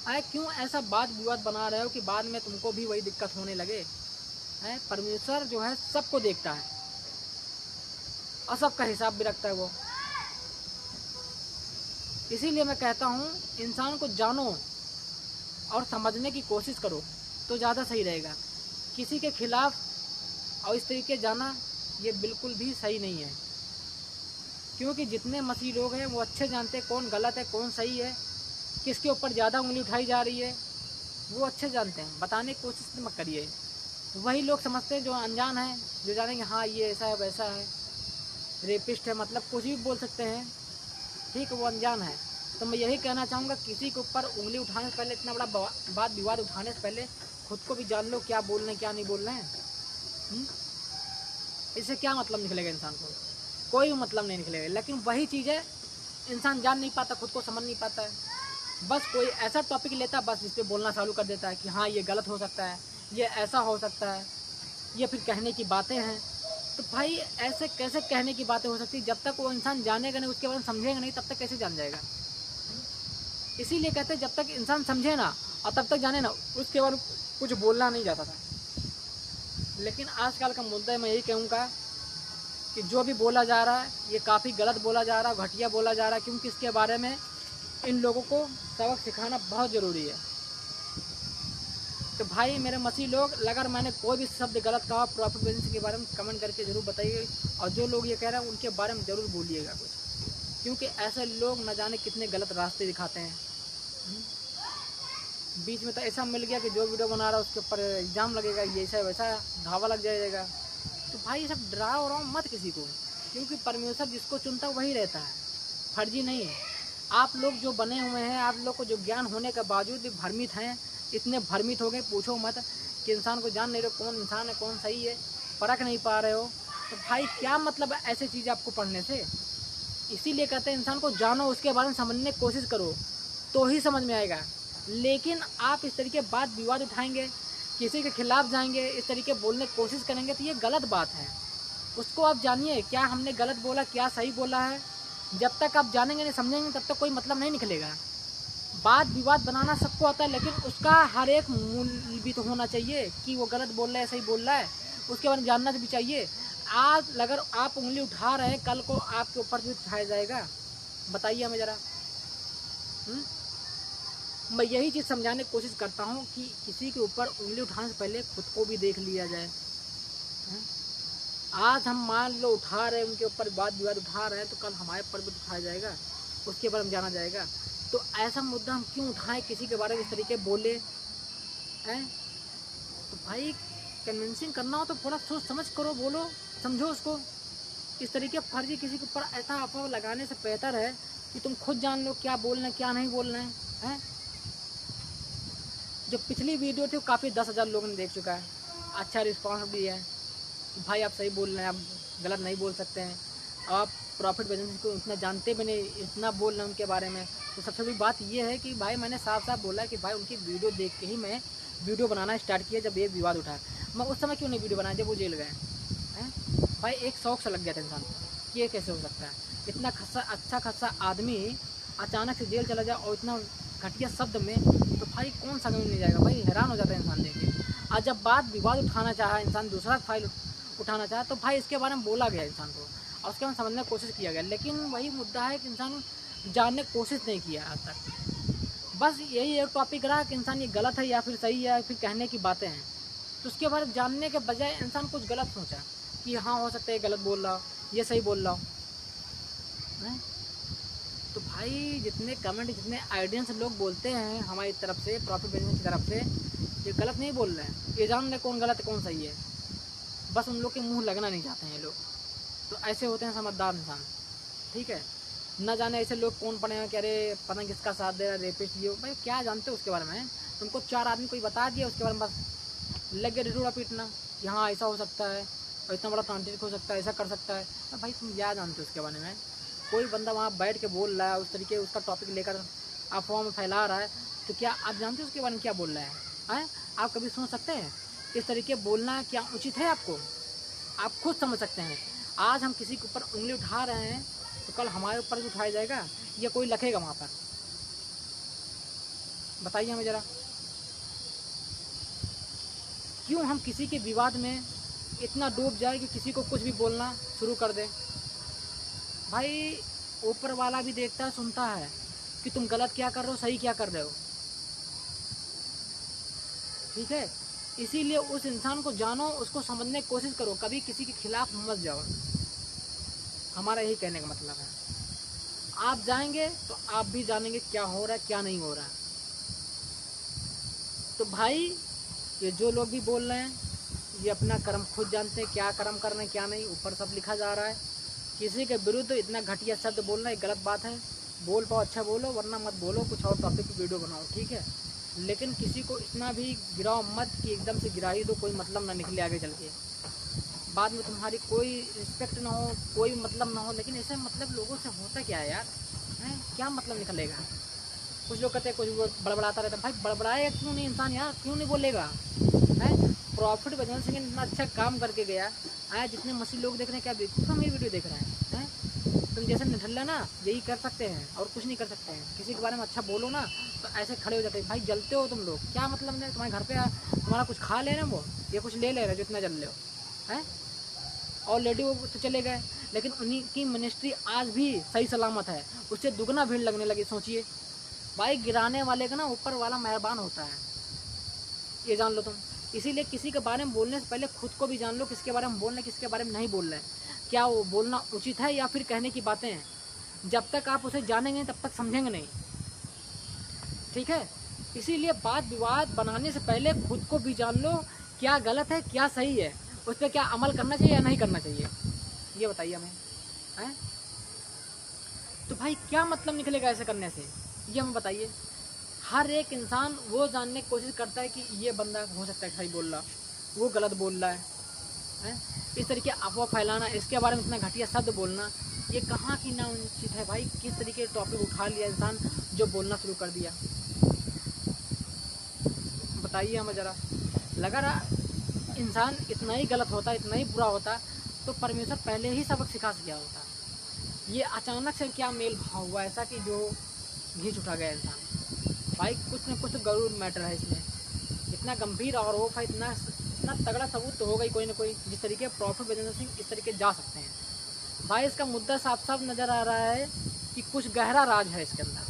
अरे क्यों ऐसा बात विवाद बना रहे हो कि बाद में तुमको भी वही दिक्कत होने लगे। है परमेश्वर जो है सबको देखता है और सबका हिसाब भी रखता है वो। इसीलिए मैं कहता हूँ इंसान को जानो और समझने की कोशिश करो तो ज़्यादा सही रहेगा। किसी के खिलाफ और इस तरीके जाना ये बिल्कुल भी सही नहीं है। क्योंकि जितने मसीह लोग हैं वो अच्छे जानते हैं कौन गलत है कौन सही है, किसके ऊपर ज़्यादा उंगली उठाई जा रही है, वो अच्छे जानते हैं। बताने की कोशिश मत करिए। वही लोग समझते हैं जो अनजान हैं, जो जानेंगे हाँ ये ऐसा है वैसा है, रेपिस्ट है, मतलब कुछ भी बोल सकते हैं, ठीक है, वो अनजान है। तो मैं यही कहना चाहूँगा, किसी के ऊपर उंगली उठाने से पहले, इतना बड़ा बात विवाद उठाने से पहले खुद को भी जान लो क्या बोल रहे हैं क्या नहीं बोल रहे हैं। हुँ? इससे क्या मतलब निकलेगा इंसान को? कोई मतलब नहीं निकलेगा। लेकिन वही चीज़ है, इंसान जान नहीं पाता, खुद को समझ नहीं पाता है। बस कोई ऐसा टॉपिक लेता है, बस इस पे बोलना चालू कर देता है कि हाँ ये गलत हो सकता है, ये ऐसा हो सकता है, ये फिर कहने की बातें हैं। तो भाई ऐसे कैसे कहने की बातें हो सकती है? जब तक वो इंसान जानेगा नहीं, उसके बारे में समझेगा नहीं, तब तक कैसे जान जाएगा? इसीलिए कहते हैं जब तक इंसान समझे ना और तब तक जाने ना, उसके बाद कुछ बोलना नहीं जाता था। लेकिन आजकल का मुद्दा मैं यही कहूँगा कि जो भी बोला जा रहा है ये काफ़ी गलत बोला जा रहा है, घटिया बोला जा रहा है, क्योंकि इसके बारे में इन लोगों को सबक सिखाना बहुत ज़रूरी है। तो भाई मेरे मसीह लोग, अगर मैंने कोई भी शब्द गलत कहा प्रॉफिट बिजनेस के बारे में, कमेंट करके ज़रूर बताइए। और जो लोग ये कह रहे हैं उनके बारे में ज़रूर बोलिएगा कुछ, क्योंकि ऐसे लोग न जाने कितने गलत रास्ते दिखाते हैं। बीच में तो ऐसा मिल गया कि जो वीडियो बना रहा है उसके ऊपर इल्ज़ाम लगेगा, ये ऐसा वैसा धावा लग जाएगा। तो भाई ये सब डराओ और मत किसी को, क्योंकि परमेश्वर जिसको चुनता है वही रहता है, फर्जी नहीं है। आप लोग जो बने हुए हैं, आप लोग को जो ज्ञान होने के बावजूद भी भ्रमित हैं, इतने भ्रमित हो गए पूछो मत, कि इंसान को जान नहीं रहे कौन इंसान है कौन सही है, परख नहीं पा रहे हो। तो भाई क्या मतलब है ऐसी चीज़ आपको पढ़ने से? इसीलिए कहते हैं इंसान को जानो, उसके बारे में समझने की कोशिश करो तो ही समझ में आएगा। लेकिन आप इस तरीके बात विवाद उठाएंगे, किसी के खिलाफ जाएंगे, इस तरीके बोलने की कोशिश करेंगे, तो ये गलत बात है। उसको आप जानिए क्या हमने गलत बोला, क्या सही बोला है। जब तक आप जानेंगे नहीं, समझेंगे, तब तक कोई मतलब नहीं निकलेगा। बात विवाद बनाना सबको आता है, लेकिन उसका हर एक मूल्य भी तो होना चाहिए कि वो गलत बोल रहा है सही बोल रहा है, उसके बारे में जानना भी चाहिए। आज अगर आप उंगली उठा रहे हैं, कल को आपके ऊपर भी उठाया जाएगा। बताइए हमें ज़रा। मैं यही चीज़ समझाने की कोशिश करता हूँ कि किसी के ऊपर उंगली उठाने से पहले खुद को भी देख लिया जाए। आज हम मान लो उठा रहे हैं, उनके ऊपर बात विवाद उठा रहे हैं, तो कल हमारे ऊपर भी उठाया जाएगा, उसके बारे में जाना जाएगा। तो ऐसा मुद्दा हम क्यों उठाएं, किसी के बारे में इस तरीके बोले हैं? तो भाई कन्विंसिंग करना हो तो थोड़ा सोच समझ करो, बोलो, समझो उसको। इस तरीके फर्जी किसी के ऊपर ऐसा अफवाह लगाने से बेहतर है कि तुम खुद जान लो क्या बोलना है क्या नहीं बोलना है। जो पिछली वीडियो थी वो काफ़ी 10,000 लोगों ने देख चुका है, अच्छा रिस्पॉन्स भी है। भाई आप सही बोल रहे हैं, आप गलत नहीं बोल सकते हैं। आप प्रॉफिट बिजनेस को इतना जानते भी नहीं, इतना बोल रहे हैं उनके बारे में। तो सबसे बड़ी बात ये है कि भाई मैंने साफ साफ बोला है कि भाई उनकी वीडियो देख के ही मैं वीडियो बनाना स्टार्ट किया। जब ये विवाद उठा, मैं उस समय क्यों नहीं वीडियो बनाया जब वो जेल गए हैं? भाई एक शौक सा लग गया था इंसान को कि ये कैसे हो सकता है, इतना अच्छा खासा आदमी अचानक से जेल चला जाए और इतना घटिया शब्द में। तो भाई कौन समझ नहीं जाएगा? भाई हैरान हो जाता है इंसान देख के। और जब बात विवाद उठाना चाहा इंसान, दूसरा फाइल उठाना चाहा, तो भाई इसके बारे में बोला गया इंसान को और उसके बाद समझने की कोशिश किया गया। लेकिन वही मुद्दा है कि इंसान जानने की कोशिश नहीं किया आज तक। बस यही एक टॉपिक रहा कि इंसान ये गलत है या फिर सही है, फिर कहने की बातें हैं। तो उसके बारे में जानने के बजाय इंसान कुछ गलत सोचा कि हाँ हो सकता है गलत बोल रहा हो, ये सही बोल रहा हो। तो भाई जितने कमेंट, जितने आइडियंस लोग बोलते हैं हमारी तरफ से, प्रॉफिट बिजनेस की तरफ से, ये गलत नहीं बोल रहे हैं, ये जान रहे कौन गलत है कौन सही है। बस उन लोग के मुंह लगना नहीं चाहते हैं ये लोग। तो ऐसे होते हैं समझदार इंसान, ठीक है। न जाने ऐसे लोग कौन पड़े हैं कि अरे पता नहीं किसका साथ दे रहा है, रेपिस्ट ये, भाई क्या जानते हो उसके बारे में? तुमको 4 आदमी कोई बता दिया उसके बारे में, बस लग गया ढिढोरा पीटना कि हाँ ऐसा हो सकता है और इतना बड़ा तांत्रिक हो सकता है, ऐसा कर सकता है। तो भाई तुम क्या जानते हो उसके बारे में? कोई बंदा वहाँ बैठ के बोल रहा है उस तरीके, उसका टॉपिक लेकर अफवाह में फैला रहा है, तो क्या आप जानते हो उसके बारे में क्या बोल रहा है? आप कभी सोच सकते हैं इस तरीके बोलना क्या उचित है? आपको आप खुद समझ सकते हैं। आज हम किसी के ऊपर उंगली उठा रहे हैं तो कल हमारे ऊपर भी उठाया जाएगा या कोई लखेगा वहाँ पर? बताइए हमें ज़रा। क्यों हम किसी के विवाद में इतना डूब जाए कि किसी को कुछ भी बोलना शुरू कर दें? भाई ऊपर वाला भी देखता है, सुनता है कि तुम गलत क्या कर रहे हो, सही क्या कर रहे हो, ठीक है। इसीलिए उस इंसान को जानो, उसको समझने की कोशिश करो, कभी किसी के खिलाफ मत जाओ। हमारा यही कहने का मतलब है। आप जाएंगे तो आप भी जानेंगे क्या हो रहा है क्या नहीं हो रहा है। तो भाई ये जो लोग भी बोल रहे हैं ये अपना कर्म खुद जानते हैं, क्या कर्म करना है क्या नहीं, ऊपर सब लिखा जा रहा है। किसी के विरुद्ध इतना घटिया शब्द बोलना एक गलत बात है। बोल पाओ अच्छा बोलो, वरना मत बोलो, कुछ और टॉपिक की वीडियो बनाओ, ठीक है। लेकिन किसी को इतना भी गिराओ मत कि एकदम से गिरा ही दो, कोई मतलब ना निकले आगे चल के। बाद में तुम्हारी कोई रिस्पेक्ट ना हो, कोई मतलब ना हो। लेकिन ऐसे मतलब लोगों से होता क्या है यार, हैं? क्या मतलब निकलेगा? कुछ लोग कहते हैं कुछ वो बड़बड़ाता रहता है, भाई बड़बड़ाएगा क्यों नहीं इंसान यार, क्यों नहीं बोलेगा? है प्रॉफिट बजरंग सिंह इतना अच्छा काम करके गया है, जितने मसीह लोग देख रहे हैं क्या बेवकूफ़ हम ये वीडियो देख रहे हैं? तुम जैसे निठल्ला ना यही कर सकते हैं और कुछ नहीं कर सकते हैं। किसी के बारे में अच्छा बोलो ना तो ऐसे खड़े हो जाते हैं, भाई जलते हो तुम लोग, क्या मतलब है? तुम्हारे घर पे तुम्हारा कुछ खा ले रहे हैं वो, ये कुछ ले रहे जो इतना जल रहे हो हैं? ऑलरेडी वो तो चले गए, लेकिन उन्हीं की मिनिस्ट्री आज भी सही सलामत है, उससे दुगना भीड़ लगने लगी। सोचिए भाई, गिराने वाले का ना ऊपर वाला मेहरबान होता है, ये जान लो तुम। इसीलिए किसी के बारे में बोलने से पहले खुद को भी जान लो, किसके बारे में बोलना है, किसके बारे में नहीं बोल रहे हैं, क्या वो बोलना उचित है या फिर कहने की बातें हैं। जब तक आप उसे जानेंगे तब तक समझेंगे नहीं, ठीक है? इसीलिए बात विवाद बनाने से पहले खुद को भी जान लो, क्या गलत है क्या सही है, उस पर क्या अमल करना चाहिए या नहीं करना चाहिए, ये बताइए हमें, हैं? तो भाई क्या मतलब निकलेगा ऐसे करने से, ये हमें बताइए। हर एक इंसान वो जानने की कोशिश करता है कि ये बंदा हो सकता है सही बोल रहा, वो गलत बोल रहा है? इस तरीके अफवाह फैलाना, इसके बारे में इतना घटिया शब्द बोलना, ये कहाँ की ना उचित है भाई? किस तरीके के टॉपिक उठा लिया इंसान जो बोलना शुरू कर दिया, बताइए हमें ज़रा। लगा रहा इंसान इतना ही गलत होता, इतना ही बुरा होता तो परमेश्वर पहले ही सबक सिखा दिया होता। ये अचानक से क्या मेल भाव हुआ ऐसा कि जो घींच उठा गया इंसान? भाई कुछ न कुछ तो गरुड़ मैटर है इसमें, इतना गंभीर आरोप है, इतना तगड़ा सबूत तो होगा ही कोई ना कोई, जिस तरीके प्रॉफिट बजरंग सिंह इस तरीके जा सकते हैं। भाई इसका मुद्दा साफ साफ नज़र आ रहा है कि कुछ गहरा राज है इसके अंदर।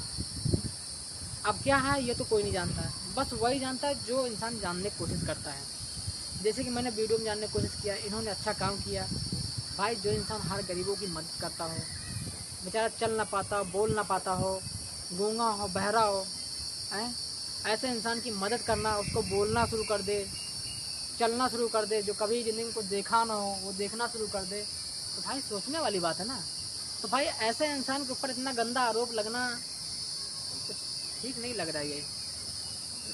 अब क्या है ये तो कोई नहीं जानता है, बस वही जानता है जो इंसान जानने की कोशिश करता है। जैसे कि मैंने वीडियो में जानने की कोशिश किया, इन्होंने अच्छा काम किया। भाई जो इंसान हर गरीबों की मदद करता हो, बेचारा चल ना पाता, बोल ना पाता हो, गूंगा हो, बहरा हो, हैं? ऐसे इंसान की मदद करना, उसको बोलना शुरू कर दे, चलना शुरू कर दे, जो कभी ज़िंदगी को देखा ना हो वो देखना शुरू कर दे, तो भाई सोचने वाली बात है ना। तो भाई ऐसे इंसान के ऊपर इतना गंदा आरोप लगना तो ठीक नहीं लग रहा है। ये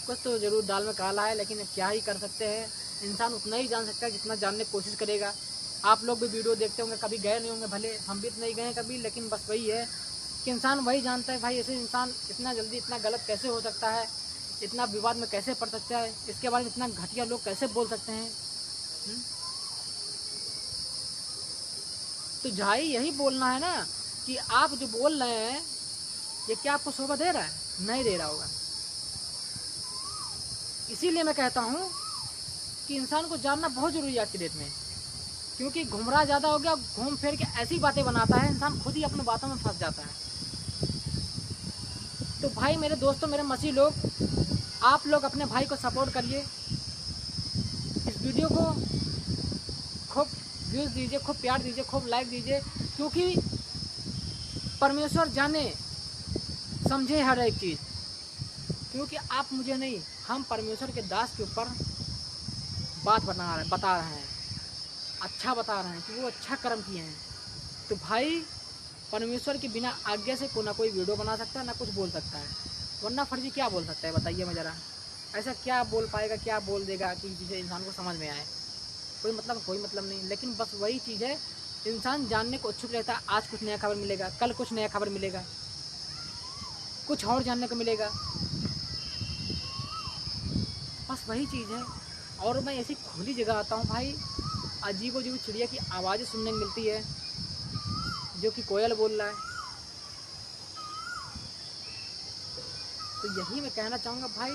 कुछ तो ज़रूर दाल में काला है, लेकिन क्या ही कर सकते हैं, इंसान उतना ही जान सकता है जितना जानने की कोशिश करेगा। आप लोग भी वीडियो देखते होंगे, कभी गए नहीं होंगे, भले हम भी नहीं गए कभी, लेकिन बस वही है कि इंसान वही जानता है भाई ऐसे इंसान इतना जल्दी इतना गलत कैसे हो सकता है, इतना विवाद में कैसे पड़ सकता है, इसके बारे में इतना घटिया लोग कैसे बोल सकते हैं। तो भाई यही बोलना है ना कि आप जो बोल रहे हैं ये क्या आपको शोभा दे रहा है? नहीं दे रहा होगा। इसीलिए मैं कहता हूँ कि इंसान को जानना बहुत ज़रूरी है आज की डेट में, क्योंकि घुमरा ज़्यादा हो गया, घूम फिर के ऐसी बातें बनाता है इंसान, खुद ही अपने बातों में फंस जाता है। तो भाई मेरे दोस्तों, मेरे मसीह लोग, आप लोग अपने भाई को सपोर्ट करिए, इस वीडियो को खूब व्यूज़ दीजिए, खूब प्यार दीजिए, खूब लाइक दीजिए, क्योंकि परमेश्वर जाने समझे हर एक चीज़। क्योंकि आप मुझे नहीं, हम परमेश्वर के दास के ऊपर बात बता रहे हैं, अच्छा बता रहे हैं कि वो अच्छा कर्म किए हैं। तो भाई परमेश्वर के बिना आज्ञा से कोई ना कोई वीडियो बना सकता है, ना कुछ बोल सकता है, वरना फर्जी क्या बोल सकता है बताइए मैं ज़रा। ऐसा क्या बोल पाएगा, क्या बोल देगा कि जिसे इंसान को समझ में आए? कोई मतलब नहीं। लेकिन बस वही चीज़ है, इंसान जानने को इच्छुक रहता है। आज कुछ नया खबर मिलेगा, कल कुछ नया खबर मिलेगा, कुछ और जानने को मिलेगा, बस वही चीज़ है। और मैं ऐसी खुली जगह आता हूँ भाई, अजीबोगरीब चिड़िया की आवाज़ें सुनने को मिलती है, जो कि कोयल बोल रहा है। तो यही मैं कहना चाहूँगा भाई,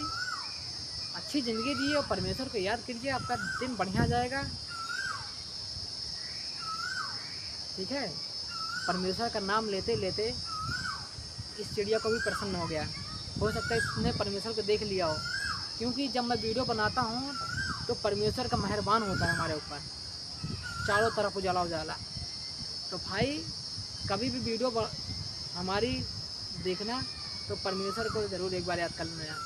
अच्छी ज़िंदगी जिए और परमेश्वर को याद कीजिए, आपका दिन बढ़िया जाएगा, ठीक है? परमेश्वर का नाम लेते लेते इस चिड़िया को भी प्रसन्न हो गया, हो सकता है इसने परमेश्वर को देख लिया हो, क्योंकि जब मैं वीडियो बनाता हूँ तो परमेश्वर का मेहरबान होता है हमारे ऊपर, चारों तरफ उजाला उजाला। तो भाई कभी भी वीडियो हमारी देखना तो परमेश्वर को ज़रूर एक बार याद कर लेना,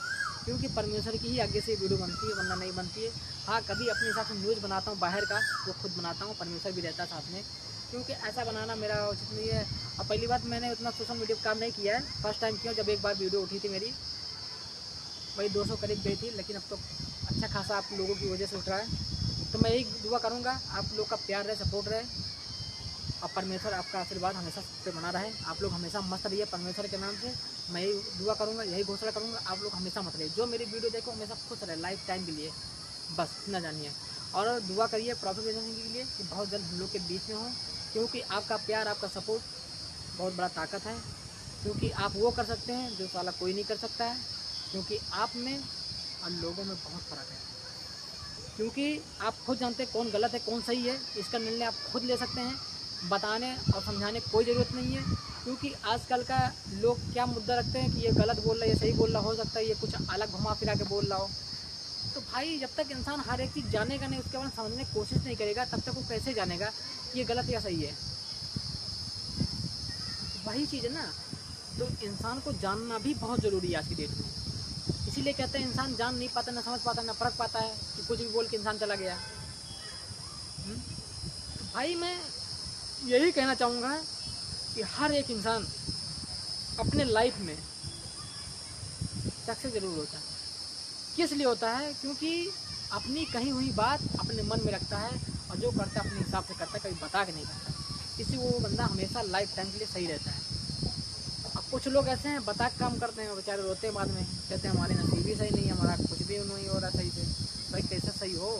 क्योंकि परमेश्वर की ही आगे से वीडियो बनती है, वरना नहीं बनती है। हाँ, कभी अपने हिसाब से न्यूज़ बनाता हूँ बाहर का, वो खुद बनाता हूँ, परमेश्वर भी रहता है साथ में, क्योंकि ऐसा बनाना मेरा उचित नहीं है। और पहली बात, मैंने उतना सोशल मीडिया पर काम नहीं किया है, फर्स्ट टाइम किया। जब एक बार वीडियो उठी थी मेरी, वही 200 करीब गई थी, लेकिन अब तो अच्छा खासा आप लोगों की वजह से उठ रहा है। तो मैं यही दुआ करूँगा आप लोग का प्यार रहे, सपोर्ट रहे, और परमेश्वर आपका आशीर्वाद हमेशा सब पे बना रहे। आप लोग हमेशा मस्त रहिए परमेश्वर के नाम से। मैं यही दुआ करूँगा, यही घोषणा करूँगा, आप लोग हमेशा मत रहिए। जो मेरी वीडियो देखो हमेशा खुश रहे लाइफ टाइम के लिए, बस इतना जानिए। और दुआ करिए प्रॉफिट बिजनेस के लिए कि बहुत जल्द हम लोग के बीच में हो, क्योंकि आपका प्यार, आपका सपोर्ट बहुत बड़ा ताकत है। क्योंकि आप वो कर सकते हैं जो साला कोई नहीं कर सकता है, क्योंकि आप में और लोगों में बहुत फ़र्क है। क्योंकि आप खुद जानते हैं कौन गलत है कौन सही है, इसका निर्णय आप खुद ले सकते हैं। बताने और समझाने की कोई ज़रूरत नहीं है। क्योंकि आजकल का लोग क्या मुद्दा रखते हैं कि ये गलत बोल रहा है, ये सही बोल रहा, हो सकता है ये कुछ अलग घुमा फिरा के बोल रहा हो। तो भाई जब तक इंसान हर एक चीज़ जानेगा नहीं, उसके बाद समझने की कोशिश नहीं करेगा, तब तक वो कैसे जानेगा कि ये गलत या सही है। वही चीज़ है ना, तो इंसान को जानना भी बहुत ज़रूरी है आज की डेट में। इसीलिए कहते हैं इंसान जान नहीं पाता, ना समझ पाता, ना परख पाता है कि कुछ भी बोल के इंसान चला गया। तो भाई मैं यही कहना चाहूँगा कि हर एक इंसान अपने लाइफ में सक्सेस ज़रूर होता है। किस लिए होता है? क्योंकि अपनी कही हुई बात अपने मन में रखता है और जो करता है अपने हिसाब से करता है, कभी बता के नहीं करता। इसी वो बंदा हमेशा लाइफ टाइम के लिए सही रहता है। अब कुछ लोग ऐसे हैं बता के काम करते हैं, बेचारे रोते हैं बाद में, कहते हैं हमारे नसीब ही सही नहीं है, हमारा कुछ भी नहीं हो रहा सही से। भाई कैसे सही हो?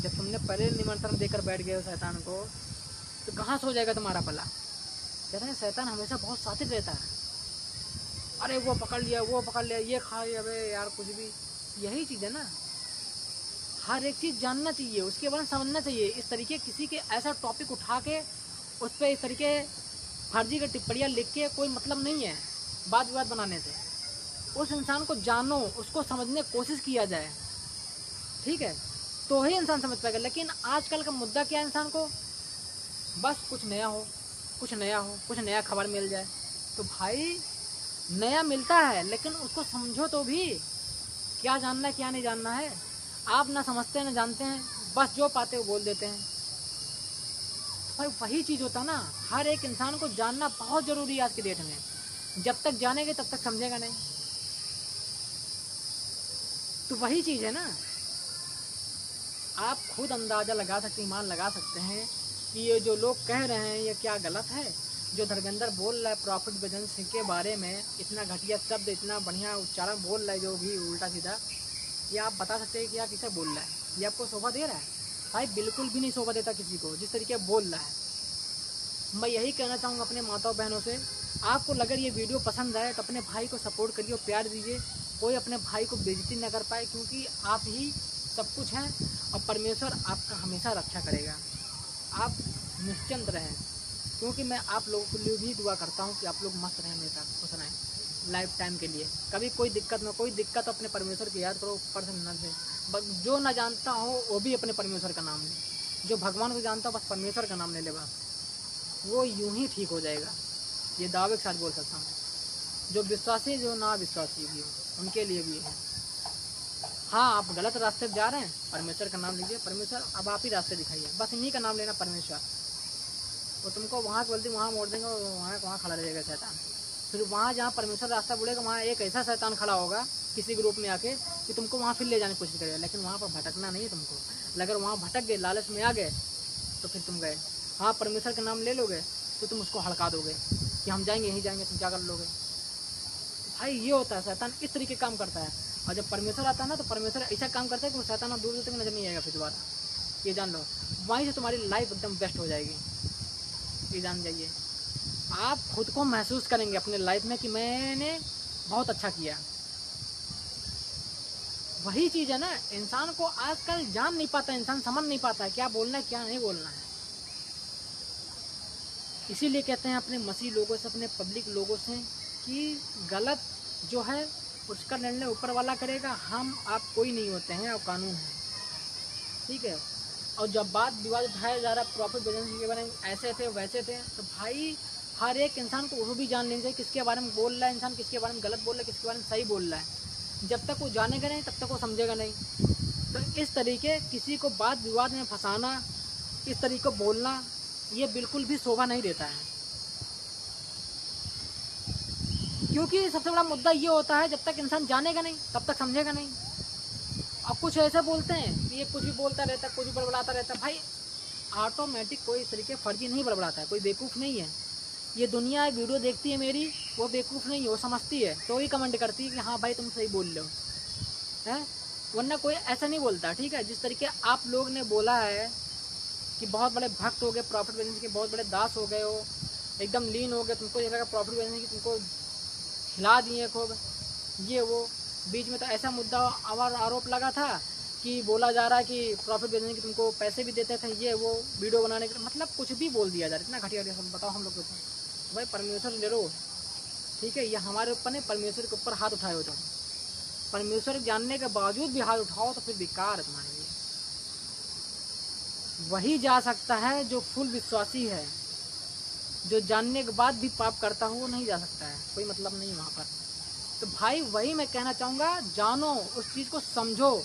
जब तुमने पहले निमंत्रण देकर बैठ गए हो शैतान को, तो कहाँ से हो जाएगा तुम्हारा भला? कहते हैं शैतान हमेशा बहुत साथी रहता है। अरे वो पकड़ लिया, वो पकड़ लिया, ये खा लिया, अबे यार कुछ भी। यही चीज़ है ना, हर एक चीज़ जानना चाहिए, उसके बारे में समझना चाहिए। इस तरीके किसी के ऐसा टॉपिक उठा के उस पर इस तरीके फर्जी की टिप्पणियाँ लिख के कोई मतलब नहीं है बात विवाद बनाने से। उस इंसान को जानो, उसको समझने की कोशिश किया जाए, ठीक है, तो ही इंसान समझ पाएगा। लेकिन आजकल का मुद्दा क्या है, इंसान को बस कुछ नया हो, कुछ नया हो, कुछ नया खबर मिल जाए। तो भाई नया मिलता है लेकिन उसको समझो तो भी, क्या जानना है क्या नहीं जानना है। आप ना समझते हैं ना जानते हैं, बस जो पाते वो बोल देते हैं। भाई वही चीज़ होता है ना, हर एक इंसान को जानना बहुत ज़रूरी है आज की डेट में। जब तक जानेंगे तब तक समझेगा नहीं। तो वही चीज़ है ना, आप खुद अंदाज़ा लगा सकते, ईमान लगा सकते हैं कि ये जो लोग कह रहे हैं ये क्या गलत है। जो धर्मेंद्र बोल रहा है प्रॉफिट बिजनेस के बारे में, इतना घटिया शब्द, इतना बढ़िया उच्चारण बोल रहा है, जो भी उल्टा सीधा, ये आप बता सकते हैं कि यह किसे बोल रहा है? ये आपको शोभा दे रहा है? भाई बिल्कुल भी नहीं शोभा देता किसी को जिस तरीके बोल रहा है। मैं यही कहना चाहूँगा अपने माताओं बहनों से, आपको अगर ये वीडियो पसंद आए तो अपने भाई को सपोर्ट करिए और प्यार दीजिए। कोई अपने भाई को बेइज्जती न कर पाए, क्योंकि आप ही सब कुछ हैं और परमेश्वर आपका हमेशा रक्षा करेगा। आप निश्चिंत रहें, क्योंकि मैं आप लोगों के लिए भी दुआ करता हूँ कि आप लोग मस्त रहें, हमेशा खुश रहें लाइफ टाइम के लिए। कभी कोई दिक्कत ना, कोई दिक्कत अपने परमेश्वर की याद करो, ऊपर से न से। जो ना जानता हो वो भी अपने परमेश्वर का नाम ले, जो भगवान को जानता हो बस परमेश्वर का नाम ले ले, बस वो यूं ही ठीक हो जाएगा। ये दावे के साथ बोल सकता हूँ। जो विश्वासी जो ना विश्वासी भी हो उनके लिए भी है। हाँ आप गलत रास्ते पर जा रहे हैं, परमेश्वर का नाम लीजिए, परमेश्वर अब आप ही रास्ते दिखाइए, बस इन्हीं का नाम लेना परमेश्वर। वो तुमको वहाँ बोलते वहाँ मोड़ देंगे, वहाँ खड़ा रहेगा शैतान। फिर वहाँ जहाँ परमेश्वर रास्ता बोलेगा वहाँ एक ऐसा शैतान खड़ा होगा किसी ग्रुप में आके कि तुमको वहाँ फिर ले जाने की कोशिश करेगा। लेकिन वहाँ पर भटकना नहीं है तुमको। अगर वहाँ भटक गए, लालच में आ गए, तो फिर तुम गए। हाँ परमेश्वर का नाम ले लोगे तो तुम उसको हड़का दोगे कि हम जाएंगे, यहीं जाएंगे, तुम क्या कर लोगे? भाई ये होता है, शैतान इस तरीके काम करता है। और जब परमेश्वर आता है ना, तो परमेश्वर ऐसा काम करता है कि वो शैतान दूर दूर तक नजर नहीं आएगा फिर दोबारा। ये जान लो, वहीं से तुम्हारी लाइफ एकदम बेस्ट हो जाएगी, ये जान जाइए। आप खुद को महसूस करेंगे अपने लाइफ में कि मैंने बहुत अच्छा किया। वही चीज़ है ना, इंसान को आजकल जान नहीं पाता, इंसान समझ नहीं पाता है क्या बोलना है क्या नहीं बोलना है। इसीलिए कहते हैं अपने मसीह लोगों से, अपने पब्लिक लोगों से कि गलत जो है उसका निर्णय ऊपर वाला करेगा, हम आप कोई नहीं होते हैं और कानून है, ठीक है। और जब बात विवाद उठाया जा रहा है प्रॉफिट बिजनेस के बारे में, ऐसे थे वैसे थे, तो भाई हर एक इंसान को वो भी जान लेना चाहिए किसके बारे में बोल रहा है इंसान, किसके बारे में गलत बोल रहा है, किसके बारे में सही बोल रहा है। जब तक वो जानेगा नहीं तब तक वो समझेगा नहीं। तो इस तरीके किसी को बात विवाद में फंसाना, इस तरीके को बोलना, ये बिल्कुल भी शोभा नहीं देता है। क्योंकि सबसे बड़ा मुद्दा ये होता है, जब तक इंसान जानेगा नहीं तब तक समझेगा नहीं। और कुछ ऐसे बोलते हैं कि ये कुछ भी बोलता रहता है, कुछ भी बड़बड़ाता रहता है। भाई ऑटोमेटिक कोई इस तरीके फर्जी नहीं बड़बड़ाता है, कोई बेवकूफ़ नहीं है। ये दुनिया वीडियो देखती है मेरी, वो बेवकूफ़ नहीं है, वो समझती है, तो ही कमेंट करती है कि हाँ भाई तुम सही बोल रहे हो, हैं। वरना कोई ऐसा नहीं बोलता, ठीक है। जिस तरीके आप लोग ने बोला है कि बहुत बड़े भक्त हो गए प्रॉफिट बिजनेस के, बहुत बड़े दास हो गए हो, एकदम लीन हो गए, तुमको ये लगा प्रॉफिट बिजनेस की तुमको खिला दिए खूब, ये वो। बीच में तो ऐसा मुद्दा और आरोप लगा था कि बोला जा रहा है कि प्रॉफिट बिजनेस की तुमको पैसे भी देते थे, ये वो वीडियो बनाने के, मतलब कुछ भी बोल दिया जा रहा है। इतना घटिया सब बताओ हम लोग को। तो भाई परमेश्वर डरो, ठीक है। ये हमारे ऊपर नहीं, परमेश्वर के ऊपर हाथ उठाए हो तुम। परमेश्वर जानने के बावजूद भी हाथ उठाओ तो फिर बेकार है तुम्हारे लिए। वही जा सकता है जो फुल विश्वासी है, जो जानने के बाद भी पाप करता हो वो नहीं जा सकता है, कोई मतलब नहीं वहाँ पर। तो भाई वही मैं कहना चाहूँगा, जानो उस चीज़ को, समझो,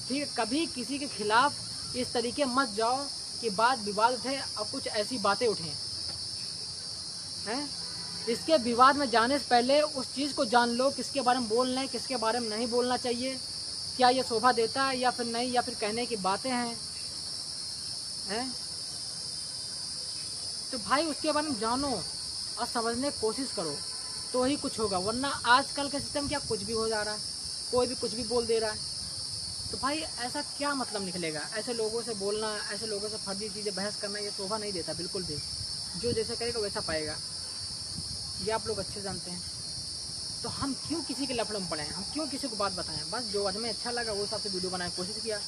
ठीक है। कभी किसी के खिलाफ इस तरीके मत जाओ कि बात विवाद उठे और कुछ ऐसी बातें उठें, हैं। इसके विवाद में जाने से पहले उस चीज़ को जान लो, किसके बारे में बोलना है, किसके बारे में नहीं बोलना चाहिए, क्या ये शोभा देता है या फिर नहीं, या फिर कहने की बातें हैं। तो भाई उसके बारे में जानो और समझने की कोशिश करो तो ही कुछ होगा। वरना आजकल का सिस्टम क्या, कुछ भी हो जा रहा है, कोई भी कुछ भी बोल दे रहा है। तो भाई ऐसा क्या मतलब निकलेगा? ऐसे लोगों से बोलना, ऐसे लोगों से फर्जी चीज़ें बहस करना, ये शोभा नहीं देता बिल्कुल भी। जो जैसा करेगा वैसा पाएगा, ये आप लोग अच्छे जानते हैं। तो हम क्यों किसी के लफड़े में पड़े हैं, हम क्यों किसी को बात बताएं? बस जो हमें अच्छा लगा वो हिसाब से वीडियो बनाने की कोशिश किया,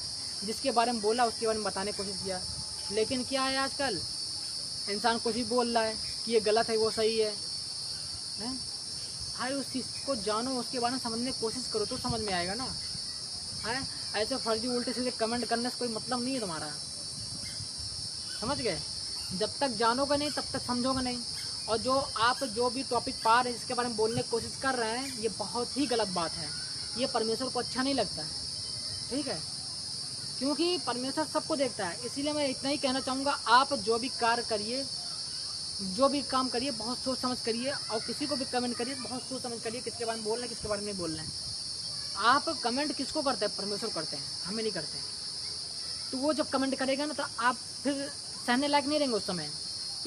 जिसके बारे में बोला उसके बारे में बताने की कोशिश किया। लेकिन क्या है, आजकल इंसान कुछ भी बोल रहा है कि ये गलत है वो सही है। भाई उस चीज़ को जानो, उसके बारे में समझने की कोशिश करो तो समझ में आएगा ना, है। ऐसे फर्जी उल्टे सीधे कमेंट करने से कोई मतलब नहीं है तुम्हारा, समझ गए। जब तक जानोगे नहीं तब तक समझोगे नहीं। और जो आप जो भी टॉपिक पा रहे हैं, जिसके बारे में बोलने की कोशिश कर रहे हैं, ये बहुत ही गलत बात है। ये परमेश्वर को अच्छा नहीं लगता है, ठीक है। क्योंकि परमेश्वर सबको देखता है। इसीलिए मैं इतना ही कहना चाहूँगा, आप जो भी कार्य करिए, जो भी काम करिए, बहुत सोच समझ करिए। और किसी को भी कमेंट करिए बहुत सोच समझ करिए, किसके बारे में बोलना है, किसके बारे में नहीं बोलना है। आप कमेंट किसको करते हैं? परमेश्वर करते हैं, हमें नहीं करते हैं। तो वो जब कमेंट करेगा ना, तो आप फिर सहने लायक नहीं रहेंगे उस समय।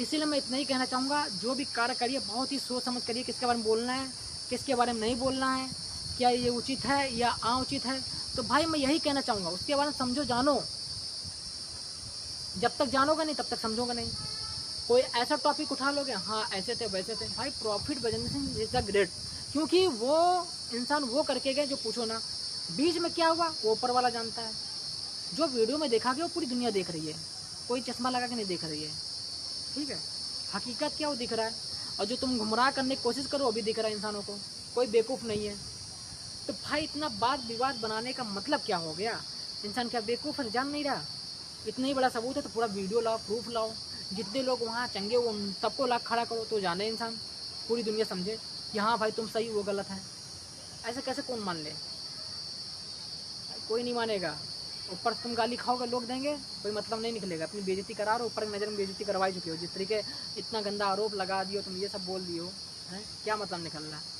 इसीलिए मैं इतना ही कहना चाहूँगा, जो भी कार्य करिए बहुत ही सोच समझ करिए, किसके बारे में बोलना है, किसके बारे में नहीं बोलना है, क्या ये उचित है या अनुचित है। तो भाई मैं यही कहना चाहूँगा, उसके बारे में समझो, जानो। जब तक जानोगे नहीं तब तक समझोगे नहीं। कोई ऐसा टॉपिक उठा लोगे, हाँ ऐसे थे वैसे थे, भाई profit business is the great. क्योंकि वो इंसान वो करके गए जो पूछो ना, बीच में क्या हुआ वो ऊपर वाला जानता है। जो वीडियो में देखा गया वो पूरी दुनिया देख रही है, कोई चश्मा लगा के नहीं देख रही है, ठीक है। हकीकत क्या वो दिख रहा है, और जो तुम गुमराह करने की कोशिश करो वो भी दिख रहा है इंसानों को, कोई बेवकूफ़ नहीं है। तो भाई इतना वाद विवाद बनाने का मतलब क्या हो गया? इंसान क्या बेवकूफ़ है, जान नहीं रहा? इतना ही बड़ा सबूत है तो पूरा वीडियो लाओ, प्रूफ लाओ, जितने लोग वहाँ चंगे वो सबको ला खड़ा करो, तो जाने इंसान, पूरी दुनिया समझे कि हाँ भाई तुम सही वो गलत है। ऐसे कैसे कौन मान ले? कोई नहीं मानेगा। ऊपर तुम गाली खाओगे लोग देंगे, कोई मतलब नहीं निकलेगा। अपनी बेइज्जती करा रहे हो, ऊपर नज़र में बेइज्जती करवाई चुके हो। जिस तरीके इतना गंदा आरोप लगा दियो, तुम ये सब बोल दियो, हैं, क्या मतलब निकल रहा है?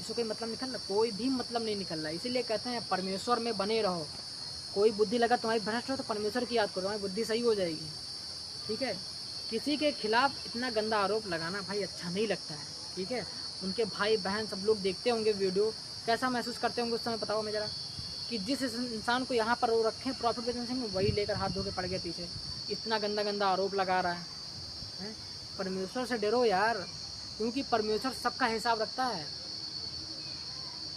इसको कोई मतलब निकल रहा? कोई भी मतलब नहीं निकल रहा। इसीलिए कहते हैं परमेश्वर में बने रहो। कोई बुद्धि लगा तुम्हारी भ्रष्ट हो तो परमेश्वर की याद करो, तुम्हारी बुद्धि सही हो जाएगी, ठीक है। किसी के खिलाफ इतना गंदा आरोप लगाना भाई अच्छा नहीं लगता है, ठीक है। उनके भाई बहन सब लोग देखते होंगे वीडियो, कैसा महसूस करते होंगे उस समय, बताओ मैं ज़रा। कि जिस इंसान को यहाँ पर वो रखें प्रॉफिट बिजनेस में, वही लेकर हाथ धो के पड़ गए पीछे, इतना गंदा गंदा आरोप लगा रहा है। परमेश्वर से डरो यार, क्योंकि परमेश्वर सबका हिसाब रखता है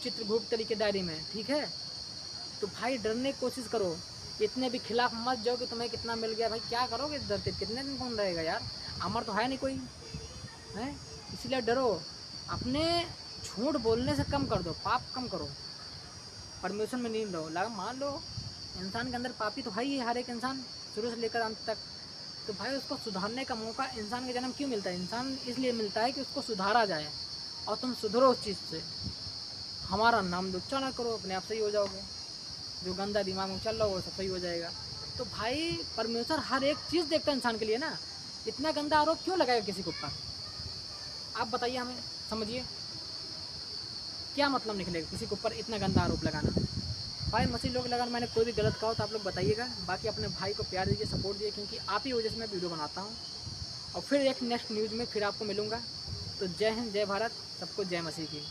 चित्रगुप्त तरीके डायरी में, ठीक है। तो भाई डरने की कोशिश करो, इतने भी खिलाफ मत जाओ कि तुम्हें कितना मिल गया। भाई क्या करोगे इस धरती, कितने दिन कौन रहेगा यार? अमर तो है नहीं कोई, है। इसलिए डरो, अपने झूठ बोलने से कम कर दो, पाप कम करो, परमेश्वर में लीन रहो। लगा मान लो इंसान के अंदर पापी तो है ही, हर एक इंसान शुरू से लेकर अंत तक। तो भाई उसको सुधारने का मौका इंसान के जन्म क्यों मिलता है? इंसान इसलिए मिलता है कि उसको सुधारा जाए, और तुम सुधरो उस चीज़ से। हमारा नाम उच्चारण ना करो, अपने आप सही हो जाओगे। जो गंदा दिमाग में चल रहा हो वो सब सही हो जाएगा। तो भाई परमेश्वर हर एक चीज़ देखता है इंसान के लिए ना। इतना गंदा आरोप क्यों लगाएगा किसी के ऊपर? आप बताइए हमें, समझिए क्या मतलब निकलेगा किसी के ऊपर इतना गंदा आरोप लगाना? भाई मसीह लोग अगर मैंने कोई भी गलत कहा हो तो आप लोग बताइएगा। बाकी अपने भाई को प्यार दीजिए, सपोर्ट दीजिए, क्योंकि आप ही वजह से मैं वीडियो बनाता हूँ। और फिर एक नेक्स्ट न्यूज़ में फिर आपको मिलूँगा। तो जय हिंद, जय भारत, सबको जय मसीह की।